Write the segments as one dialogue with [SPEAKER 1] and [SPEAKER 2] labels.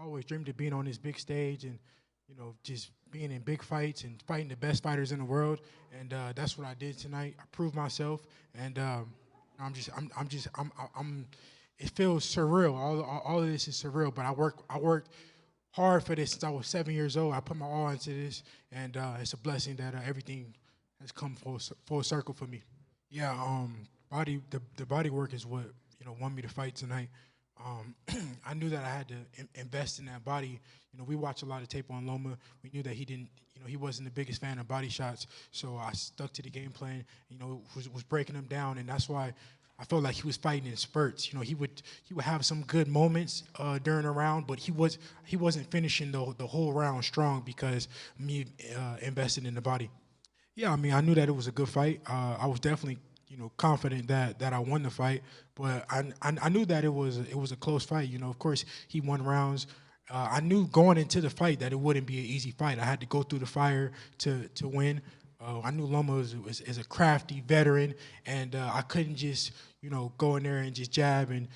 [SPEAKER 1] I always dreamed of being on this big stage and, just being in big fights and fighting the best fighters in the world. And that's what I did tonight. I proved myself, and I'm. It feels surreal. All of this is surreal. But I worked hard for this since I was 7 years old. I put my all into this, and it's a blessing that everything has come full circle for me. Yeah, the body work is what won me to fight tonight. I knew that I had to invest in that body. We watch a lot of tape on Loma. We knew that he didn't, he wasn't the biggest fan of body shots. So I stuck to the game plan. Was breaking him down, and that's why I felt like he was fighting in spurts. He would have some good moments during a round, but he wasn't finishing the whole round strong because me invested in the body. Yeah, I mean, I knew that it was a good fight. I was definitely, confident that I won the fight, but I knew that it was a close fight. Of course, he won rounds. I knew going into the fight that it wouldn't be an easy fight. I had to go through the fire to win. I knew Loma is a crafty veteran, and I couldn't just go in there and just jab and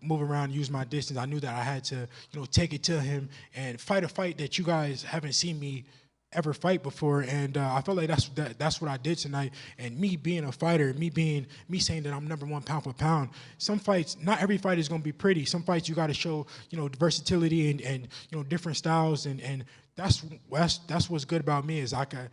[SPEAKER 1] move around and use my distance. I knew that I had to take it to him and fight a fight that you guys haven't seen me ever fight before, and I felt like that's what I did tonight. And me being a fighter, me saying that I'm #1 pound for pound. Some fights, not every fight is going to be pretty. Some fights you got to show versatility and different styles, and that's what's good about me is I could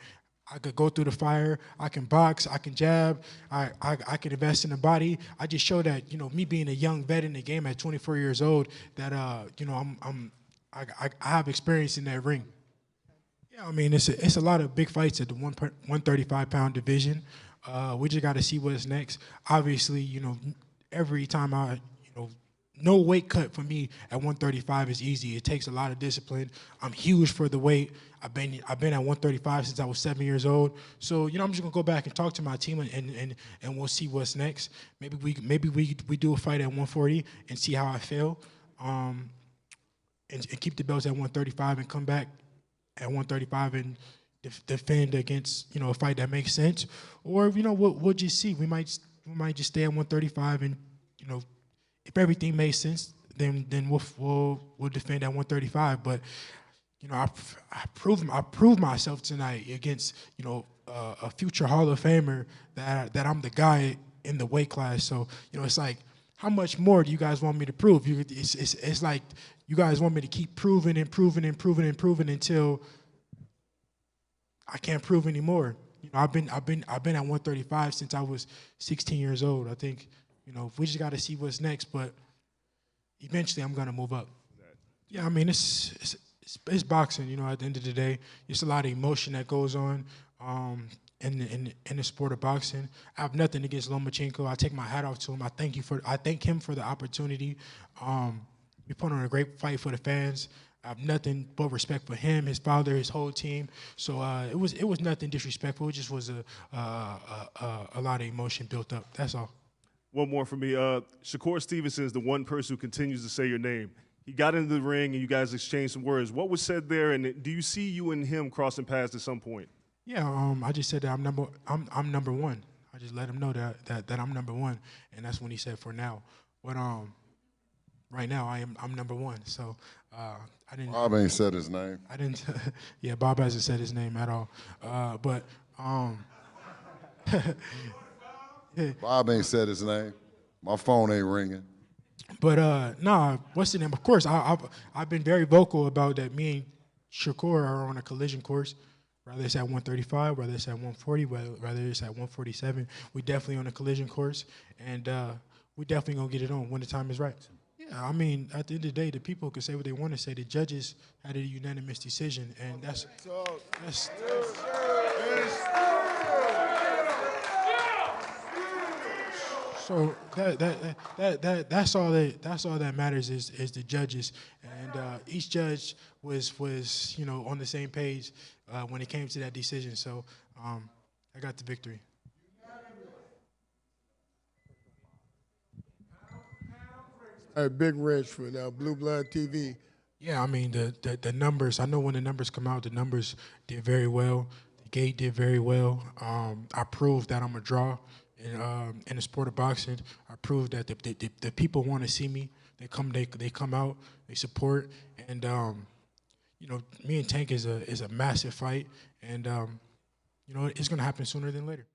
[SPEAKER 1] go through the fire. I can box. I can jab. I can invest in the body. I just show that me being a young vet in the game at 24 years old that I have experience in that ring. Yeah, I mean, it's a lot of big fights at the 135-pound division. We just got to see what's next. Obviously, every time no weight cut for me at 135 is easy. It takes a lot of discipline. I'm huge for the weight. I've been at 135 since I was 7 years old. So I'm just gonna go back and talk to my team and we'll see what's next. Maybe we do a fight at 140 and see how I feel, and keep the belts at 135 and come back at 135 and defend against a fight that makes sense, or we'll just see. We might just stay at 135 and if everything makes sense, then we'll defend at 135. But I proved myself tonight against a future Hall of Famer that I'm the guy in the weight class. So it's like, how much more do you guys want me to prove? It's like you guys want me to keep proving and proving and proving and proving until I can't prove anymore. I've been at 135 since I was 16 years old. I think we just got to see what's next, but eventually I'm gonna move up. Yeah, I mean it's boxing. At the end of the day, it's a lot of emotion that goes on in the sport of boxing. I have nothing against Lomachenko. I take my hat off to him. I thank him for the opportunity. We put on a great fight for the fans. I have nothing but respect for him, his father, his whole team. So it was nothing disrespectful. It just was a lot of emotion built up. That's all.
[SPEAKER 2] One more for me. Shakur Stevenson is the one person who continues to say your name. He got into the ring and you guys exchanged some words. What was said there, and do you see you and him crossing paths at some point?
[SPEAKER 1] Yeah, I just said that I'm number one. I just let him know that I'm number one, and that's when he said for now. But right now I'm number one. So I didn't.
[SPEAKER 3] Bob ain't said his name.
[SPEAKER 1] I didn't. Yeah, Bob hasn't said his name at all. But
[SPEAKER 3] Bob ain't said his name. My phone ain't ringing.
[SPEAKER 1] But nah, what's the name? Of course, I've been very vocal about that. Me and Shakur are on a collision course. Whether it's at 135, whether it's at 140, whether it's at 147, we definitely on a collision course, and we definitely gonna get it on when the time is right. Yeah, I mean, at the end of the day, the people can say what they want to say. The judges had a unanimous decision, and that's so that's all that matters is the judges, and each judge was on the same page when it came to that decision. So I got the victory.
[SPEAKER 4] Big Rich for Blue Blood TV.
[SPEAKER 1] Yeah, I mean the numbers. I know when the numbers come out, the numbers did very well. The gate did very well. I proved that I'm a draw in the sport of boxing. I proved that the people want to see me. They come out, they support, and you know, me and Tank is a massive fight, and you know, it's gonna happen sooner than later.